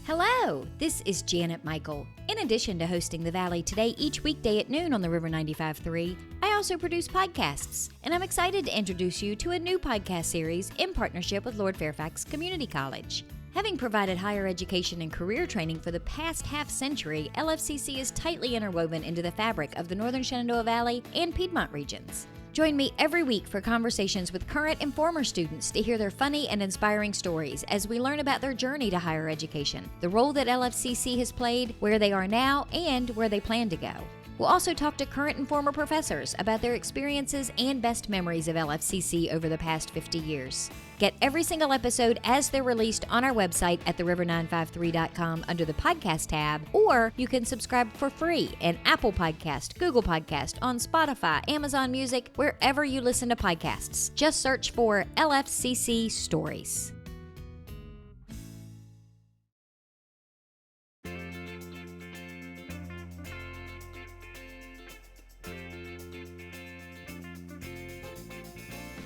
Hello, this is Janet Michael. In addition to hosting The Valley Today each weekday at noon on the River 95.3, I also produce podcasts, and I'm excited to introduce you to a new podcast series in partnership with Lord Fairfax Community College. Having provided higher education and career training for the past half-century, LFCC is tightly interwoven into the fabric of the Northern Shenandoah Valley and Piedmont regions. Join me every week for conversations with current and former students to hear their funny and inspiring stories as we learn about their journey to higher education, the role that LFCC has played, where they are now, and where they plan to go. We'll also talk to current and former professors about their experiences and best memories of LFCC over the past 50 years. Get every single episode as they're released on our website at theriver953.com under the podcast tab, or you can subscribe for free in Apple Podcast, Google Podcast, on Spotify, Amazon Music, wherever you listen to podcasts. Just search for LFCC Stories.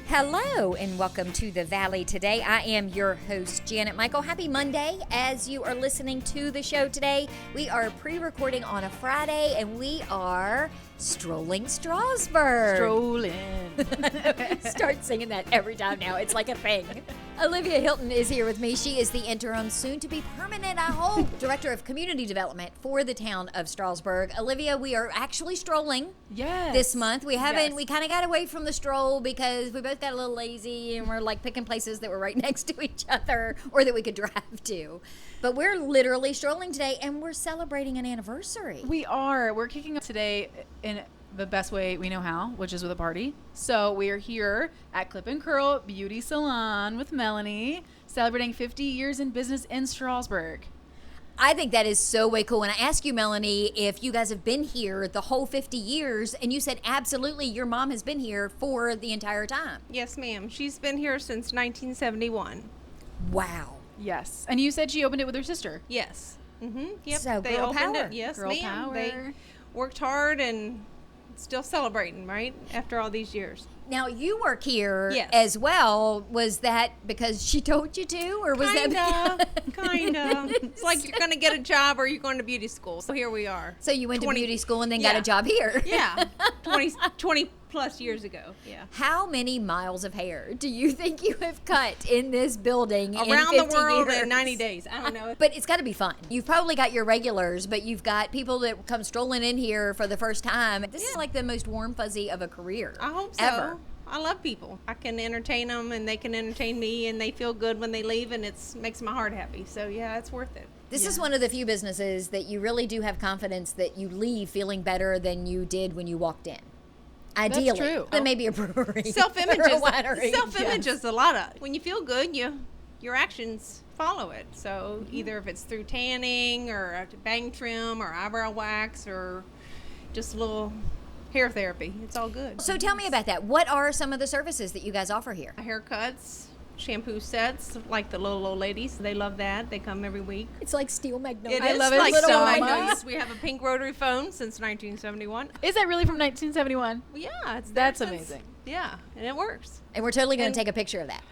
Hello and welcome to The Valley Today. I am your host, Janet Michael. Happy Monday as you are listening to the show today. We are pre-recording on a Friday and we are strolling Strasburg. Strolling. Start singing that every time now. It's like a thing. Olivia Hilton is here with me. She is the interim, soon-to-be permanent, I hope, Director of Community Development for the town of Strasburg. Olivia, we are actually strolling this month. We kind of got away from the stroll because we both got a little lazy and we're like picking places that were right next to each other or that we could drive to. But we're literally strolling today and we're celebrating an anniversary. We are. We're kicking off today in the best way we know how, which is with a party. So we are here at Clip Curl Beauty Salon with Melanie, celebrating 50 years in business in Strasburg. I think that is so way cool. And I asked you, Melanie, if you guys have been here the whole 50 years, and you said absolutely, your mom has been here for the entire time. Yes, ma'am. She's been here since 1971. Wow. Yes. And you said she opened it with her sister. Yes. Mm-hmm. Yep. So they girl opened power. it. Yes, Girl ma'am. power. They worked hard and still celebrating, right? After all these years. Now, you work here Yes. as well. Was that because she told you to, or was that Kinda. It's like you're going to get a job or you're going to beauty school. So here we are. So you went 20 to beauty school and then got a job here? Yeah. 20 plus years ago. Yeah. How many miles of hair do you think you have cut in this building in Around 50 the world years? in 90 days. I don't know. But it's got to be fun. You've probably got your regulars, but you've got people that come strolling in here for the first time. This is like the most warm fuzzy of a career. I hope so. Ever. I love people. I can entertain them and they can entertain me and they feel good when they leave and it makes my heart happy. So yeah, it's worth it. This is one of the few businesses that you really do have confidence that you leave feeling better than you did when you walked in. Ideally. That's true. Than maybe a brewery. Self-image or a winery. is a lot of, when you feel good, your actions follow it. So either if it's through tanning or a bang trim or eyebrow wax or just a little hair therapy, it's all good. So tell me about that. What are some of the services that you guys offer here? Haircuts, shampoo sets, like the little old ladies, they love that. They come every week. It's like steel magnolia. It is love it like so Steel much. Magnolias. We have a pink rotary phone since 1971. Is that really from 1971? Yeah, it's That's there since- amazing. Yeah, and it works. And we're totally going And- to take a picture of that.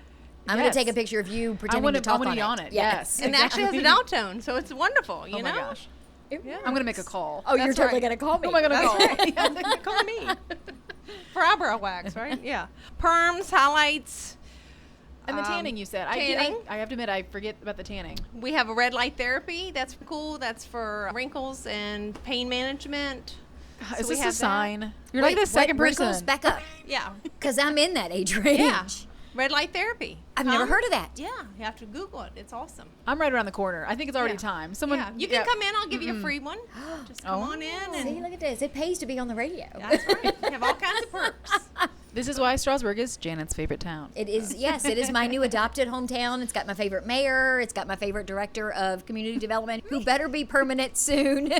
I'm going to take a picture of you pretending to talk I wanna on be it. on it. Yes. And it actually has a dial tone, so it's wonderful, you Oh know? my gosh. It Yeah. I'm going to make a call. Oh, you're That's totally right. going to call me. Who am I going to call? That's right. Call me. For eyebrow wax, right? Yeah. Perms, highlights. And the tanning you said. Tanning. I have to admit, I forget about the tanning. We have a red light therapy. That's cool. That's for wrinkles and pain management. So Is we this have a that. sign? You're Wait, like the second what, wrinkles? person. Back up. Yeah. Because I'm in that age range. Yeah. Red light therapy. I've never heard of that. Yeah. You have to Google it. It's awesome. I'm right around the corner. I think it's already Yeah. time. Someone. Yeah. You can come in. I'll give you a free one. Just come Oh. on in. See, And look at this. It pays to be on the radio. that's right. You have all kinds of perks. This is why Strasburg is Janet's favorite town. It is, yes, it is my new adopted hometown. It's got my favorite mayor. It's got my favorite director of community development, who better be permanent soon.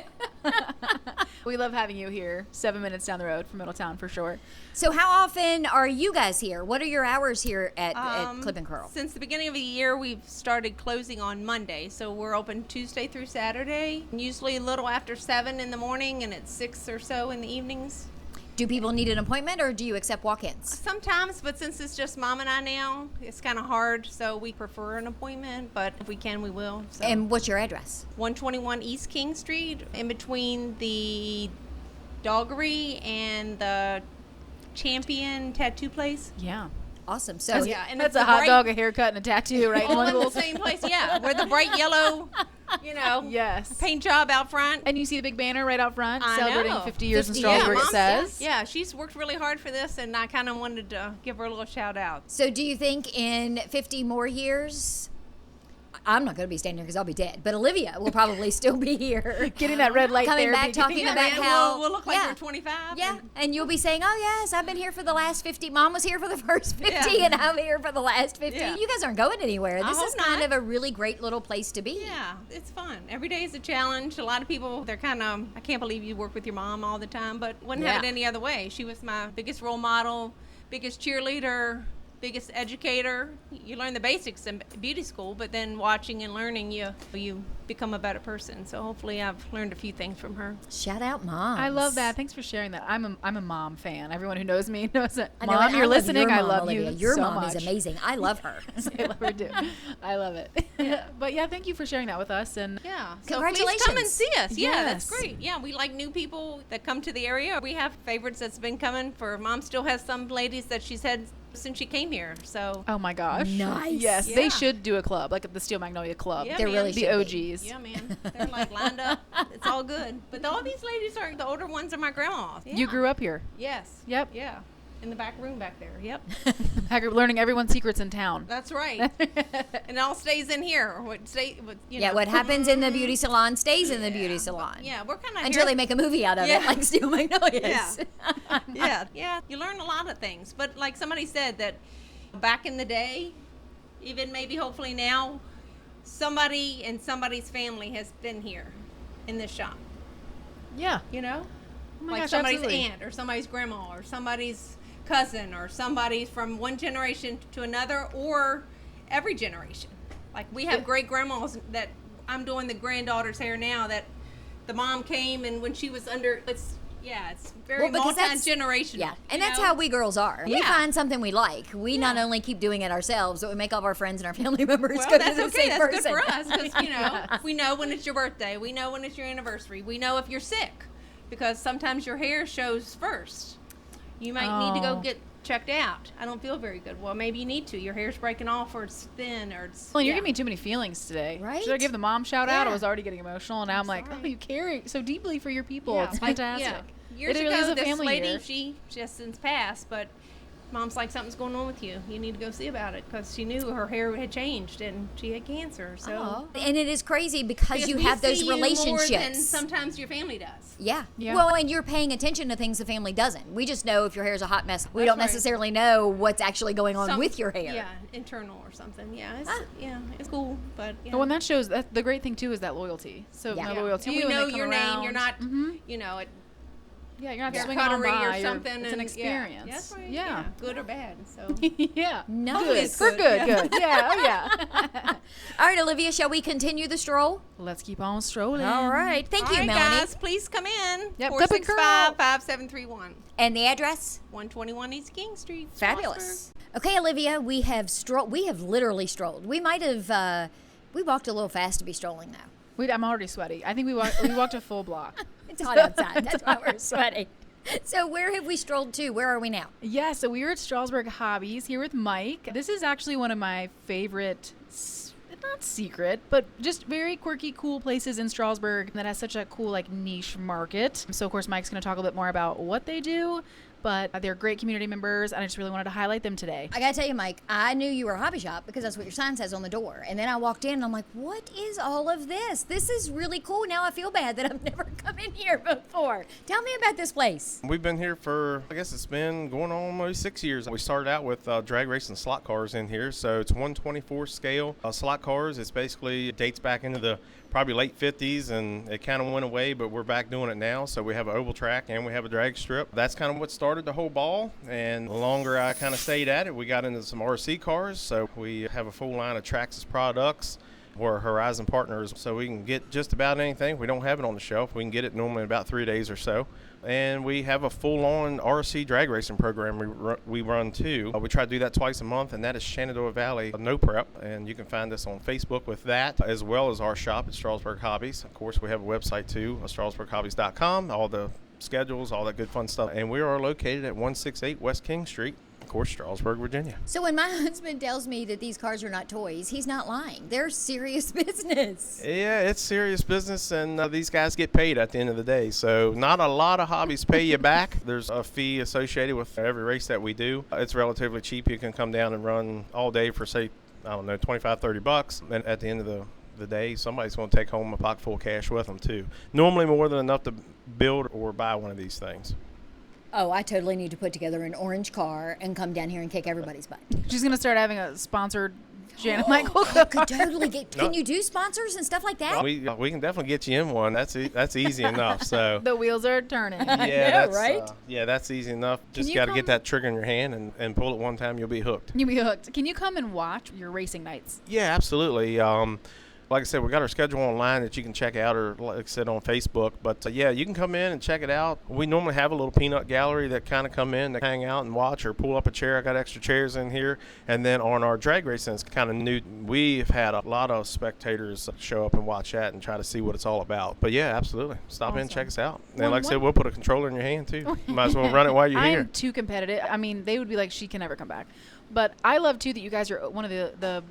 We love having you here. 7 minutes down the road from Middletown for sure. So how often are you guys here? What are your hours here at Clip and Curl? Since the beginning of the year, we've started closing on Monday. So we're open Tuesday through Saturday, usually a little after 7 in the morning, and it's 6 or so in the evenings. Do people need an appointment, or do you accept walk-ins? Sometimes, but since it's just Mom and I now, it's kind of hard, so we prefer an appointment, but if we can, we will. So. And what's your address? 121 East King Street, in between the Doggery and the Champion Tattoo Place. Yeah. Awesome. So Yeah, and That's it's a hot bright- dog, a haircut, and a tattoo, right? all One in the little- same place, yeah. Where the bright yellow, Yes. paint job out front. And you see the big banner right out front, I celebrating know. 50 years 50 in Strasburg, years. it says. Yeah, she's worked really hard for this, and I kind of wanted to give her a little shout out. So do you think in 50 more years, I'm not going to be standing here because I'll be dead, but Olivia will probably still be here. Getting that red light Coming therapy. back, talking Yeah, about man, how we'll look like yeah. we're 25. Yeah, and- and you'll be saying, "Oh yes, I've been here for the last 50. Mom was here for the first 50, Yeah. and I'm here for the last 50." Yeah. You guys aren't going anywhere. I This hope is kind not. of a really great little place to be. Yeah, it's fun. Every day is a challenge. A lot of people, they're kind of, I can't believe you work with your mom all the time, but wouldn't have it Yeah. any other way. She was my biggest role model, biggest cheerleader, biggest educator. You learn the basics in beauty school, but then watching and learning, you become a better person. So hopefully I've learned a few things from her. Shout out, Mom. I love that. Thanks for sharing that. I'm a mom fan. Everyone who knows me knows that. I know, Mom, and you're I love listening. your I mom, love Olivia. you. Your so mom much. is amazing. I love her. I love her too. I love it. But yeah, thank you for sharing that with us. And Yeah. So Congratulations. please come and see us. Yeah, that's Yes. great. Yeah, we like new people that come to the area. We have favorites that's been coming for Mom still has some ladies that she's had since she came here. So oh my gosh. Nice. Yes, Yeah. they should do a club, like the Steel Magnolia Club. Yeah, There man. really The should be. OGs. Yeah, man. They're like lined up. It's all good. But all these ladies are the older ones are my grandmas. Yeah. You grew up here. Yes. Yep. Yeah. In the back room back there. Yep. Learning everyone's secrets in town. That's right. And it all stays in here. What happens in the beauty salon stays in the beauty salon. Yeah, we're kind of Until they make a movie out of it, Yeah. like Steel Magnolias. yeah. You learn a lot of things. But like somebody said that back in the day, even maybe hopefully now, somebody in somebody's family has been here in this shop. Yeah. You know? Oh my Like gosh, somebody's absolutely. aunt or somebody's grandma or somebody's cousin or somebody from one generation to another or every generation. Like we have great grandmas that I'm doing the granddaughter's hair now that the mom came and when she was under it's very Well, because that's- multi-generational. Yeah, and you that's know? how we girls are. We Yeah. find something we like. We not only keep doing it ourselves, but we make all of our friends and our family members Well, go that's to the okay. same That's person. good for us because we know when it's your birthday. We know when it's your anniversary. We know if you're sick because sometimes your hair shows first. You might need to go Oh. get checked out. I don't feel very good. Well, maybe you need to. Your hair's breaking off, or it's thin, or it's. Well, you're yeah. giving me too many feelings today. Right? Should I give the mom shout out? I Yeah. was already getting emotional, and now I'm like, sorry. oh, you care so deeply for your people. Yeah, It's like, fantastic. yeah. Years It ago, really is a this family lady, year. she just since passed, but mom's like, something's going on with you. You need to go see about it because she knew her hair had changed and she had cancer. So. Oh. And it is crazy because you we have those see you more relationships. than sometimes your family does. Yeah. Yeah. Well, and you're paying attention to things the family doesn't. We just know if your hair's a hot mess. We That's don't right. necessarily know what's actually going on Some- with your hair. Yeah, internal or something. Yeah, it's cool, but yeah. Well, and that shows that the great thing too is that loyalty. So Yeah. my Yeah. loyalty and to we you, know and they your come name. around. You're not, Mhm. it Yeah, you're not yeah, swinging on cutlery by. or You're- something. It's an and- experience. Yeah, that's right. Yeah. Good or bad. So Yeah. Nice. Good. For Good, good. yeah. Good. Yeah. Oh yeah. All right, Olivia, shall we continue the stroll? Let's keep on strolling. All right. Thank all you, right, Melanie. guys, please come in. Yep, Clip Curl. 465-5731. And the address? 121 East King Street. Fabulous. Okay, Olivia, we have literally strolled. We might have we walked a little fast to be strolling now. I'm already sweaty. I think we walked a full block. It's hot outside. That's why we're sweating. So where have we strolled to? Where are we now? Yeah, so we were at Strasburg Hobbies here with Mike. This is actually one of my favorite, not secret, but just very quirky, cool places in Strasburg that has such a cool, like, niche market. So, of course, Mike's going to talk a little bit more about what they do, but they're great community members, and I just really wanted to highlight them today. I gotta tell you, Mike, I knew you were a hobby shop because that's what your sign says on the door. And then I walked in and I'm like, what is all of this? This is really cool. Now I feel bad that I've never come in here before. Tell me about this place. We've been here for, I guess it's been going on almost 6 years. We started out with drag racing slot cars in here. So it's 1/24 scale slot cars. It's basically, it dates back into the probably late 50s and it kind of went away, but we're back doing it now. So we have an oval track and we have a drag strip. That's kind of what started the whole ball. And the longer I kind of stayed at it, we got into some RC cars. So we have a full line of Traxxas products. We're Horizon partners, so we can get just about anything. We don't have it on the shelf. We can get it normally in about 3 days or so. And we have a full-on RC drag racing program we run too. We try to do that twice a month, and that is Shenandoah Valley No Prep. And you can find us on Facebook with that, as well as our shop at Strasburg Hobbies. Of course, we have a website too, strasburghobbies.com, all the schedules, all that good fun stuff. And we are located at 168 West King Street, of course, Strasburg, Virginia. So when my husband tells me that these cars are not toys, he's not lying. They're serious business. Yeah, it's serious business, and these guys get paid at the end of the day. So not a lot of hobbies pay you back. There's a fee associated with every race that we do. It's relatively cheap. You can come down and run all day for, say, I don't know, $25-$30. And at the end of the day, somebody's going to take home a pocket full of cash with them, too. Normally more than enough to build or buy one of these things. Oh, I totally need to put together an orange car and come down here and kick everybody's butt. She's going to start having a sponsored Janet Michael I could totally get. Can you do sponsors and stuff like that? We can definitely get you in one. That's easy enough. So the wheels are turning. yeah, right? That's easy enough. Just got to get that trigger in your hand and pull it one time. You'll be hooked. You'll be hooked. Can you come and watch your racing nights? Yeah, absolutely. Like I said, we got our schedule online that you can check out, or like I said, on Facebook. But yeah, you can come in and check it out. We normally have a little peanut gallery that kind of come in to hang out and watch or pull up a chair. I got extra chairs in here. And then on our drag racing, it's kind of new. We've had a lot of spectators show up and watch that and try to see what it's all about. But yeah, absolutely. Stop in and check us out. And like I said, we'll put a controller in your hand too. Might as well run it while you're here. I'm too competitive. I mean, they would be like, she can never come back. But I love too that you guys are one of the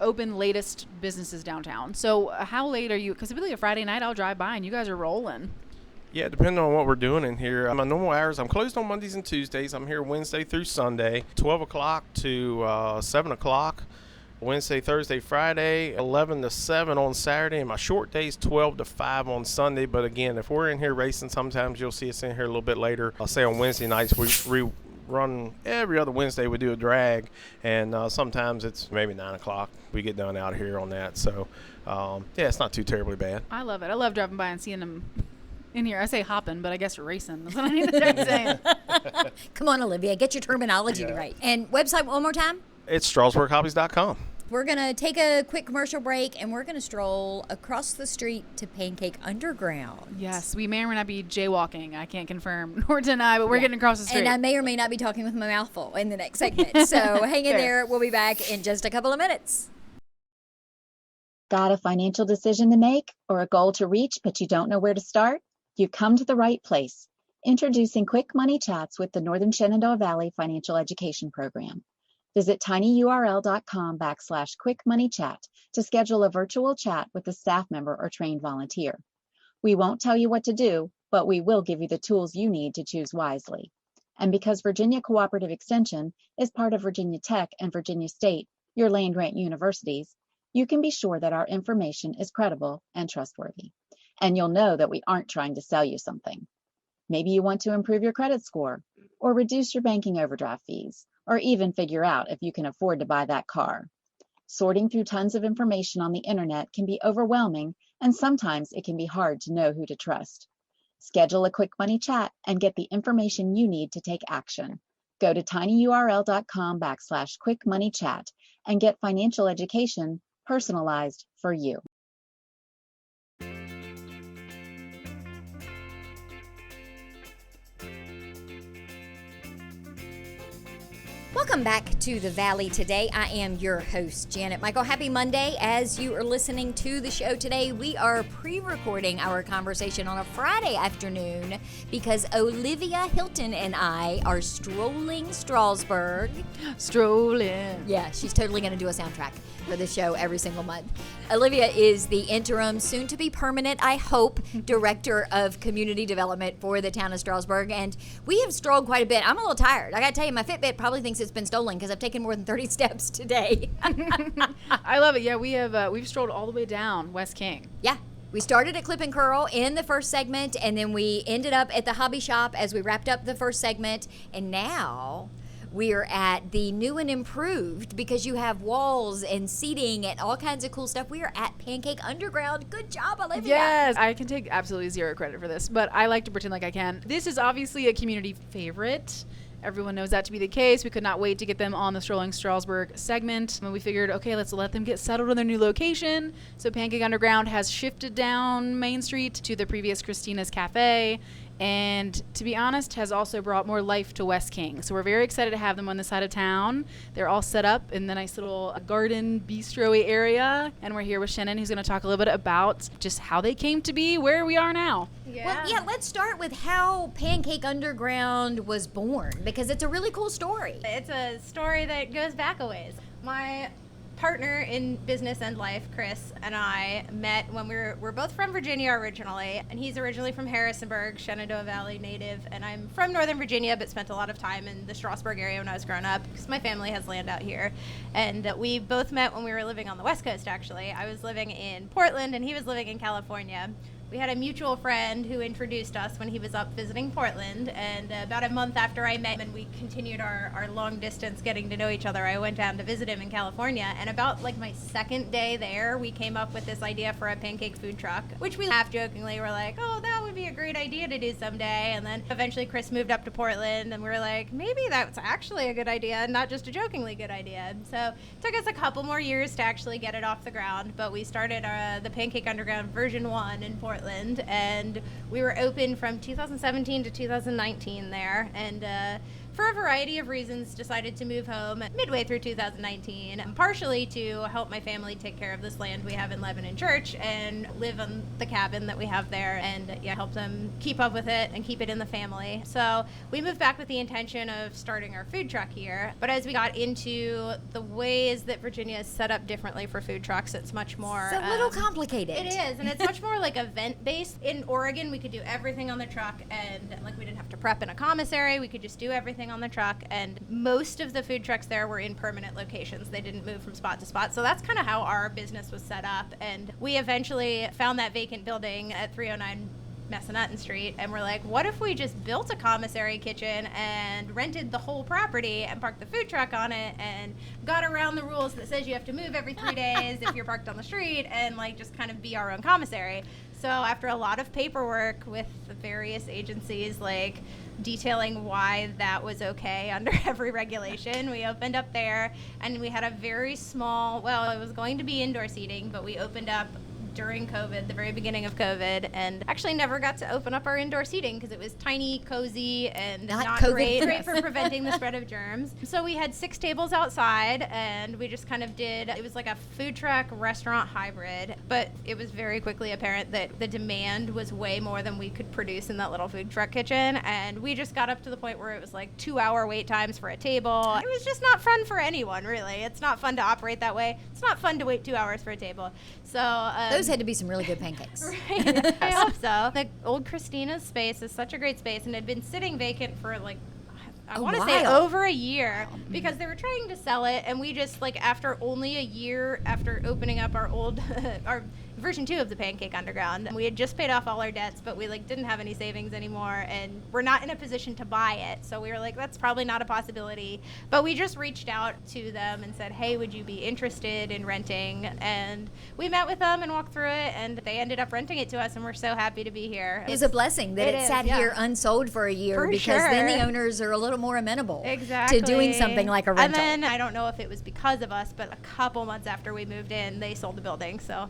open latest businesses downtown. So how late are you? Because typically a Friday night I'll drive by and you guys are rolling. Yeah, depending on what we're doing in here. My normal hours, I'm closed on Mondays and Tuesdays. I'm here Wednesday through Sunday, 12 o'clock to 7 o'clock. Wednesday, Thursday, Friday, 11 to 7 on Saturday, and my short days 12 to 5 on Sunday. But again, if we're in here racing, sometimes you'll see us in here a little bit later. I'll say on Wednesday nights we run every other Wednesday. We do a drag, and sometimes it's maybe 9 o'clock we get done out here on that. So yeah, it's not too terribly bad. I love it. I love driving by and seeing them in here. I say hopping, but I guess you're racing. That's what I need to start saying. Come on, Olivia, get your terminology right. And website one more time? It's strasburghobbies.com. We're going to take a quick commercial break, and we're going to stroll across the street to Pancake Underground. Yes, we may or may not be jaywalking. I can't confirm nor deny, but we're getting across the street. And I may or may not be talking with my mouth full in the next segment. So hang in there. We'll be back in just a couple of minutes. Got a financial decision to make or a goal to reach, but you don't know where to start? You've come to the right place. Introducing Quick Money Chats with the Northern Shenandoah Valley Financial Education Program. Visit tinyurl.com/quickmoneychat to schedule a virtual chat with a staff member or trained volunteer. We won't tell you what to do, but we will give you the tools you need to choose wisely. And because Virginia Cooperative Extension is part of Virginia Tech and Virginia State, your land-grant universities, you can be sure that our information is credible and trustworthy. And you'll know that we aren't trying to sell you something. Maybe you want to improve your credit score, or reduce your banking overdraft fees, or even figure out if you can afford to buy that car. Sorting through tons of information on the internet can be overwhelming, and sometimes it can be hard to know who to trust. Schedule a Quick Money Chat and get the information you need to take action. Go to tinyurl.com/quickmoneychat and get financial education personalized for you. Welcome back to the Valley today. I am your host, Janet Michael. Happy Monday. As you are listening to the show today, we are pre-recording our conversation on a Friday afternoon because Olivia Hilton and I are strolling Strasburg. Strolling. Yeah, she's totally going to do a soundtrack for the show every single month. Olivia is the interim, soon-to-be permanent, I hope, Director of Community Development for the town of Strasburg, and we have strolled quite a bit. I'm a little tired. I got to tell you, my Fitbit probably thinks it's been stolen because I've taken more than 30 steps today. I love it. Yeah, we've strolled all the way down West King. Yeah. We started at Clip and Curl in the first segment, and then we ended up at the hobby shop as we wrapped up the first segment, and now we're at the new and improved, because you have walls and seating and all kinds of cool stuff. We are at Pancake Underground. Good job, Olivia. Yes, I can take absolutely zero credit for this, but I like to pretend like I can. This is obviously a community favorite. Everyone knows that to be the case. We could not wait to get them on the Strolling Strasburg segment. And we figured, okay, let's let them get settled in their new location. So Pancake Underground has shifted down Main Street to the previous Christina's Cafe. And to be honest, has also brought more life to West King. So we're very excited to have them on this side of town. They're all set up in the nice little garden bistro-y area. And we're here with Shannon, who's going to talk a little bit about just how they came to be where we are now. Well, yeah, let's start with how Pancake Underground was born, because it's a really cool story. It's a story that goes back a ways. My partner in business and life, Chris, and I met when we're both from Virginia originally, and he's originally from Harrisonburg, Shenandoah Valley native, and I'm from Northern Virginia, but spent a lot of time in the Strasburg area when I was growing up, because my family has land out here. And we both met when we were living on the West Coast, actually. I was living in Portland, and he was living in California. We had a mutual friend who introduced us when he was up visiting Portland, and about a month after I met him and we continued our long distance getting to know each other, I went down to visit him in California, and about like my second day there, we came up with this idea for a pancake food truck, which we half-jokingly were like, oh, that would be a great idea to do someday. And then eventually Chris moved up to Portland, and we were like, maybe that's actually a good idea, not just a jokingly good idea. So it took us a couple more years to actually get it off the ground, but we started the Pancake Underground version 1 in Portland, and we were open from 2017 to 2019 there, and for a variety of reasons decided to move home midway through 2019, partially to help my family take care of this land we have in Lebanon Church and live on the cabin that we have there, and help them keep up with it and keep it in the family. So we moved back with the intention of starting our food truck here, but as we got into the ways that Virginia is set up differently for food trucks, it's much more It's a little complicated. It is, and it's much more like event-based. In Oregon, we could do everything on the truck, and like we didn't have to prep in a commissary, we could just do everything on the truck, and most of the food trucks there were in permanent locations. They didn't move from spot to spot. So that's kind of how our business was set up, and we eventually found that vacant building at 309 Massanutten Street, and we're like, what if we just built a commissary kitchen and rented the whole property and parked the food truck on it and got around the rules that says you have to move every 3 days if you're parked on the street, and like just kind of be our own commissary. So after a lot of paperwork with the various agencies, like detailing why that was okay under every regulation, we opened up there, and we had a very small, well, it was going to be indoor seating, but we opened up during COVID, the very beginning of COVID, and actually never got to open up our indoor seating because it was tiny, cozy, and not great for preventing the spread of germs. So we had 6 tables outside, and we just kind of it was like a food truck restaurant hybrid, but it was very quickly apparent that the demand was way more than we could produce in that little food truck kitchen, and we just got up to the point where it was like 2-hour wait times for a table. It was just not fun for anyone, really. It's not fun to operate that way. It's not fun to wait 2 hours for a table. So those had to be some really good pancakes. Right. I hope so. The old Christina's space is such a great space, and had been sitting vacant for like, I want to say over a year, because they were trying to sell it, and we just like after only a year after opening up our old our version 2 of the Pancake Underground, we had just paid off all our debts, but we like didn't have any savings anymore, and we're not in a position to buy it. So we were like, that's probably not a possibility. But we just reached out to them and said, hey, would you be interested in renting? And we met with them and walked through it, and they ended up renting it to us, and we're so happy to be here. It's a blessing that it sat here unsold for a year, because then the owners are a little more amenable to doing something like a rental. And then I don't know if it was because of us, but a couple months after we moved in, they sold the building. So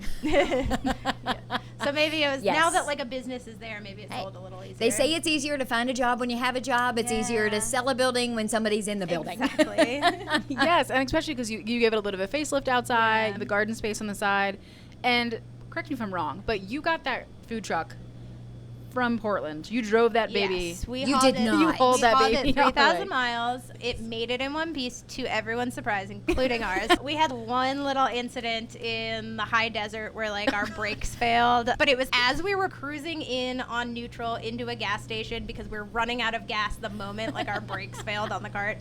so maybe it was now that like a business is there, maybe it's sold a little easier. They say it's easier to find a job when you have a job. It's easier to sell a building when somebody's in the building. Exactly. Yes, and especially because you gave it a little bit of a facelift outside, the garden space on the side. And correct me if I'm wrong, but you got that food truck from Portland. You drove that baby. Yes, You did not. You hauled that baby it 3,000 miles. It made it in one piece, to everyone's surprise, including ours. We had one little incident in the high desert where like our brakes failed, but it was as we were cruising in on neutral into a gas station, because we were running out of gas the moment like our brakes failed on the cart.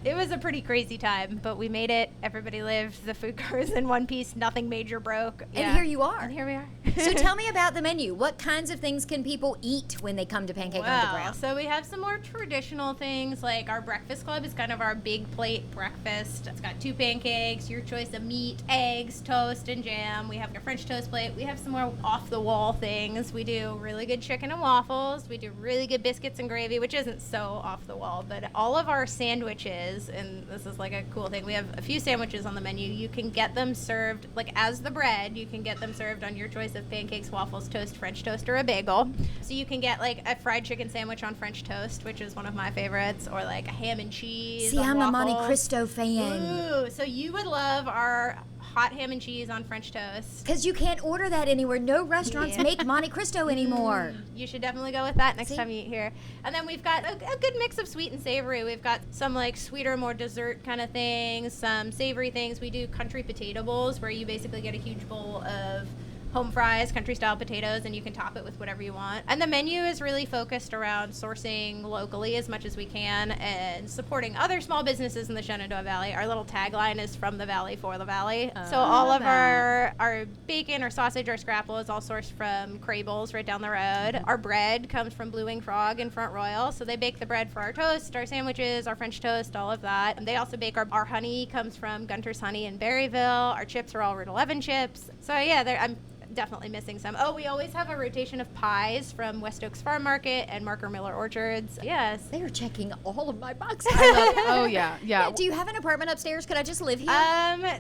It was a pretty crazy time, but we made it. Everybody lived. The food car was in one piece. Nothing major broke. And here you are. And here we are. So tell me about the menu. What kinds of things can people eat when they come to Pancake Underground? So we have some more traditional things, like our breakfast club is kind of our big plate breakfast. It's got 2 pancakes, your choice of meat, eggs, toast, and jam. We have a French toast plate. We have some more off-the-wall things. We do really good chicken and waffles. We do really good biscuits and gravy, which isn't so off-the-wall, but all of our sandwiches, and this is like a cool thing, we have a few sandwiches on the menu. You can get them served, like as the bread, you can get them served on your choice of pancakes, waffles, toast, French toast, or a bagel. So you can get like a fried chicken sandwich on French toast, which is one of my favorites, or like a ham and cheese. See, on I'm a waffles. Monte Cristo fan. Ooh, so you would love our hot ham and cheese on French toast. Because you can't order that anywhere. No restaurants make Monte Cristo anymore. You should definitely go with that next See? time you eat here. And then we've got a good mix of sweet and savory. We've got some like sweeter, more dessert kind of things, some savory things. We do country potato bowls where you basically get a huge bowl of home fries, country style potatoes, and you can top it with whatever you want. And the menu is really focused around sourcing locally as much as we can and supporting other small businesses in the Shenandoah Valley. Our little tagline is from the valley for the valley. So all of our bacon, our sausage, our scrapple is all sourced from Crable's right down the road. Our bread comes from Blue Wing Frog in Front Royal. So they bake the bread for our toast, our sandwiches, our French toast, all of that. And they also bake our honey comes from Gunter's Honey in Berryville. Our chips are all Route 11 chips. So yeah, I'm definitely missing some. Oh, we always have a rotation of pies from West Oaks Farm Market and Marker Miller Orchards. Yes. They are checking all of my boxes. Oh, yeah. Do you have an apartment upstairs? Could I just live here?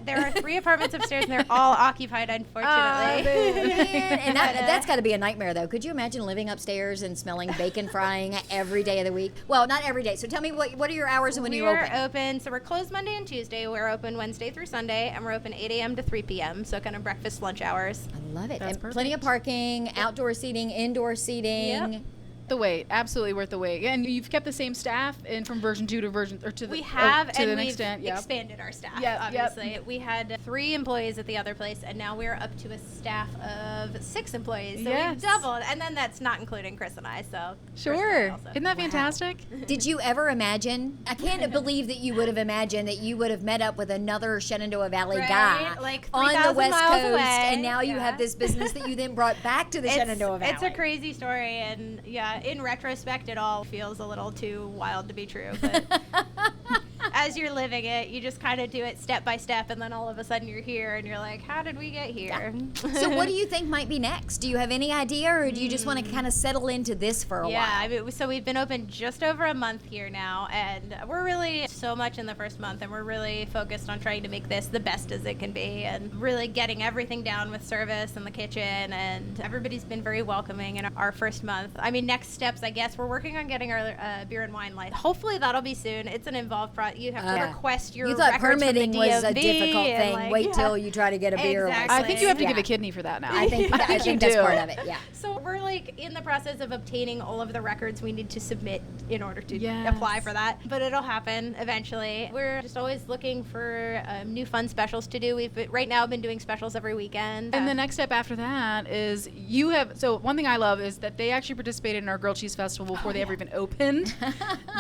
There are 3 apartments upstairs, and they're all occupied, unfortunately. Man, and that's got to be a nightmare, though. Could you imagine living upstairs and smelling bacon frying every day of the week? Well, not every day. So tell me, what are your hours and when you open? We're open. So we're closed Monday and Tuesday. We're open Wednesday through Sunday, and we're open 8 a.m. to 3 p.m. So kind of breakfast, lunch hours. I love it. That's And perfect. plenty of parking, outdoor seating, indoor seating. Yep. The wait, absolutely worth the wait. And you've kept the same staff in from version 2 to version or to the We have, to and an we've extent. Yep. expanded our staff. Yep, Obviously, we had 3 employees at the other place, and now we're up to a staff of 6 employees. So Yes. we've doubled, and then that's not including Chris and I. So Chris and I Sure. also. Isn't that fantastic? Did you ever imagine? I can't believe that you would have imagined that you would have met up with another Shenandoah Valley Right, guy like on the 3,000 West miles Coast, away. and now you Yeah. have this business that you then brought back to the Shenandoah Valley. It's a crazy story, and yeah, in retrospect, it all feels a little too wild to be true. But as you're living it, you just kind of do it step by step, and then all of a sudden you're here, and you're like, how did we get here? So what do you think might be next? Do you have any idea, or do you just want to kind of settle into this for a while? Yeah, I mean, so we've been open just over a month here now, and we're really so much in the first month, and we're really focused on trying to make this the best as it can be, and really getting everything down with service and the kitchen, and everybody's been very welcoming in our first month. I mean, next steps, I guess, we're working on getting our beer and wine license. Hopefully that'll be soon. It's an involved process. You have to request your You thought records from the permitting was a DMV difficult and, thing. like, Wait till you try to get a beer Exactly. I think you have to license. give a kidney for that now. I think you that's do. part of it. Yeah. So we're like in the process of obtaining all of the records we need to submit in order to Yes. apply for that. But it'll happen eventually. We're just always looking for new fun specials to do. Right now been doing specials every weekend. And the next step after that is you have. So one thing I love is that they actually participated in our Grilled Cheese Festival before they ever even opened.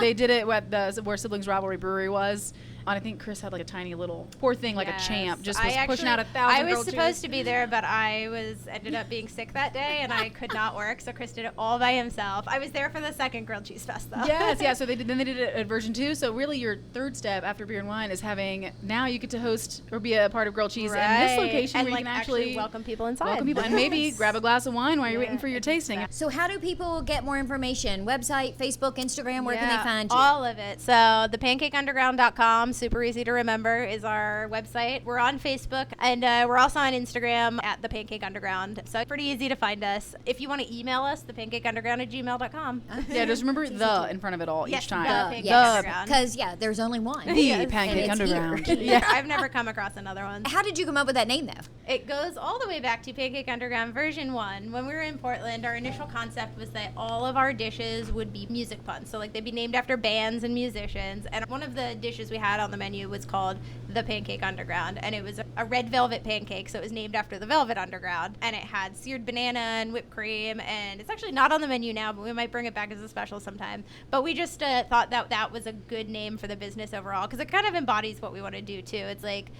They did it at where Siblings Rivalry Brewery was. And I think Chris had like a tiny little poor thing, like a champ, just was pushing out 1,000 I was grilled supposed cheese. to be there, but I ended up being sick that day, and I could not work. So Chris did it all by himself. I was there for the second Grilled Cheese Fest, though. Yes, yeah. So they did it at version 2. So really, your third step after beer and wine is having now you get to host or be a part of Grilled Cheese in this location and where like you can actually welcome people inside. welcome people and maybe Yes. grab a glass of wine while you're Yeah, waiting for your tasting. So how do people get more information? Website, Facebook, Instagram, where can they find you? All of it. So thepancakeunderground.com, super easy to remember, is our website. We're on Facebook, and we're also on Instagram at The Pancake Underground. So pretty easy to find us. If you want to email us, thepancakeunderground@gmail.com. Yeah, just remember the in front of it all Yes, each time. the Pancake Yes. Underground. Because, there's only one. The Yes. Pancake And it's here. Underground. Yeah, I've never come across another one. How did you come up with that name, though? It goes all the way back to Pancake Underground version 1. When we were in Portland, our initial concept was that all of our dishes would be music puns. So like they'd be named after bands and musicians. And one of the dishes we had on the menu was called the Pancake Underground, and it was a red velvet pancake, so it was named after the Velvet Underground, and it had seared banana and whipped cream, and it's actually not on the menu now, but we might bring it back as a special sometime. But we just thought that was a good name for the business overall, because it kind of embodies what we want to do too. It's like,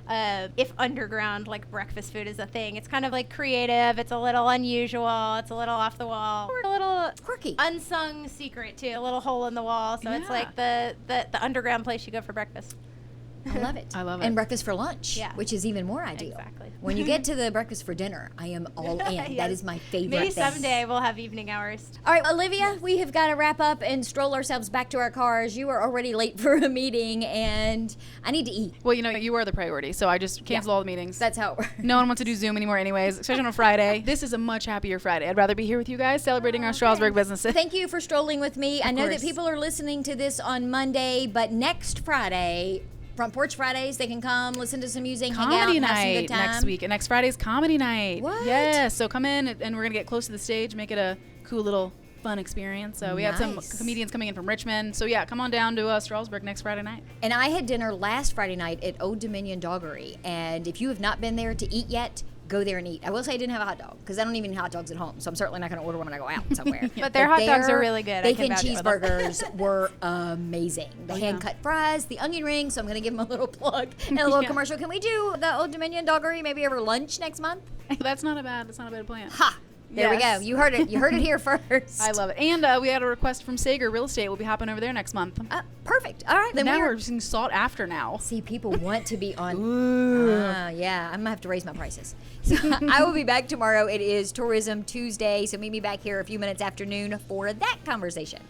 if underground like breakfast food is a thing, it's kind of like creative, it's a little unusual, it's a little off the wall, a little Quirky. unsung secret too, a little hole in the wall. So it's like the underground place you go for breakfast. I love it. I love And it. breakfast for lunch, Yeah. which is even more ideal. Exactly. When you get to the breakfast for dinner, I am all in. That Yes. is my favorite Maybe thing. someday we'll have evening hours. All right, Olivia, we have got to wrap up and stroll ourselves back to our cars. You are already late for a meeting, and I need to eat. Well, you are the priority, so I just cancel all the meetings. That's how it works. No one wants to do Zoom anymore anyways, especially on a Friday. This is a much happier Friday. I'd rather be here with you guys celebrating our Strasburg businesses. Thank you for strolling with me. I know that course. people are listening to this on Monday, but next Friday, Front Porch Fridays, they can come listen to some music, hang out, Comedy and have some night good time. next week. And next Friday's comedy night. What? Yes. So come in and we're going to get close to the stage, make it a cool little fun experience. So we had some Nice. comedians coming in from Richmond. So yeah, come on down to Strasburg next Friday night. And I had dinner last Friday night at Old Dominion Doggery. And if you have not been there to eat yet, go there and eat. I will say I didn't have a hot dog because I don't even eat hot dogs at home. So I'm certainly not going to order one when I go out somewhere. But their hot dogs are their really good. I Bacon can vouch for them. cheeseburgers were amazing. The hand cut fries, the onion rings. So I'm going to give them a little plug and a little Yeah. commercial. Can we do the Old Dominion Doggery maybe over lunch next month? That's not a bad plan. Ha! There we go. Yes. You heard it. You heard it here first. I love it. And we had a request from Sager Real Estate. We'll be hopping over there next month. Perfect. All right. Then Now we're we're being sought after now. See, people want to be on. Yeah, I'm gonna have to raise my prices. So I will be back tomorrow. It is Tourism Tuesday, so meet me back here a few minutes after noon for that conversation.